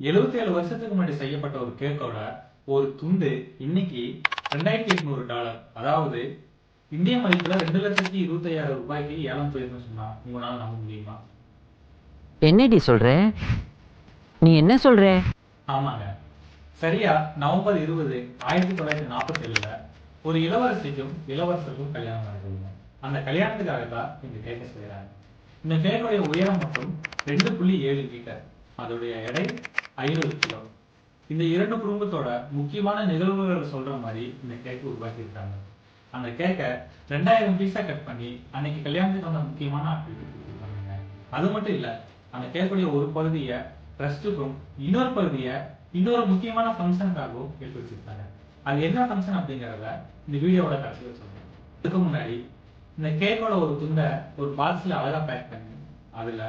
77 வருஷத்துக்கு முன்னாடி செய்யப்பட்ட ஒரு கேக்கோட ஒரு துண்டு இன்னைக்கு $2800, அதாவது இந்திய மதிப்புல 2,25,000 ரூபாய்க்கு ஏலம் போயிருக்குன்னு சொன்னா உங்களால நம்ப முடியுமா? என்னடி சொல்ற? நீ என்ன சொல்ற? ஆமாங்க, சரியா நவம்பர் 20, 1947 ஒரு இளவரசிக்கும் இளவரசருக்கும் கல்யாணம் நடக்குதுங்க. அந்த கல்யாணத்துக்காக தான் இந்த கேக்கை செய்யறாங்க. இந்த கேக்குடைய உயரம் மட்டும் 2.7 மீட்டர், அதோடைய எடை 500 கிலோ. இந்த இரண்டு குடும்பத்தோட முக்கியமான நிகழ்வுகளை சொல்ற மாதிரி இந்த கேக்கு உருவாக்கி இருக்காங்க. அந்த கேக்கை 2000 பீஸா கட் பண்ணி அன்னைக்கு கல்யாணத்துக்கு வந்த முக்கியமான ஆட்களுக்கு கொடுத்துருக்காங்க. அது மட்டும் இல்ல, அந்த கேக்குடைய ஒரு பகுதியை ட்ரஸ்ட்டுக்கும் இன்னொரு பகுதியை இன்னொரு முக்கியமான ஃபங்க்ஷனுக்காகவும் எடுத்து வச்சிருக்காங்க. அது என்ன ஃபங்க்ஷன் அப்படிங்கிறத இந்த வீடியோவோட கடைசியில் சொல்றேன். அதுக்கு முன்னாடி இந்த கேக்கோட ஒரு துண்டை ஒரு பாக்ஸ்ல அழகா பேக் பண்ணி அதுல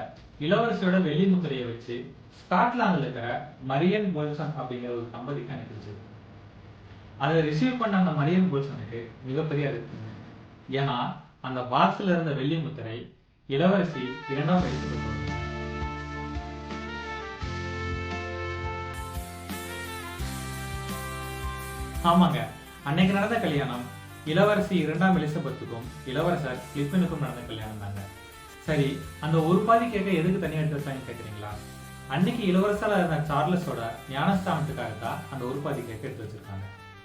இளவரசியோட வெள்ளி முத்திரையை வச்சு ஸ்காட்லாந்துல இருக்கிற மரியன் போல்சன் அப்படிங்கிற ஒரு தம்பதிக்கு அனுப்பிச்சு. அதை ரிசீவ் பண்ண அந்த மரியன் போல்சனுக்கு மிகப்பெரிய அதிர்ச்சி. ஏன்னா அந்த பாக்ஸ்ல இருந்த வெள்ளி முத்திரை இளவரசி 2ஆம் வயசுக்கு போகுது. ஆமாங்க, அன்னைக்கு நடந்த கல்யாணம் இளவரசி 2ஆம் எலிசபெத்துக்கும் இளவரசர் கிளிப்பனுக்கும் நடந்த கல்யாணம் தாங்க. சரி, அந்த ஒரு பாதி கேட்க எதுக்கு தனியா எடுத்து வச்சாங்கன்னு கேக்குறீங்களா? அன்னைக்கு இளவரசரா இருந்த சார்லஸோட ஞானஸ்தானத்துக்காக தான் அந்த ஒரு பாதி கேட்க எடுத்து வச்சிருக்காங்க.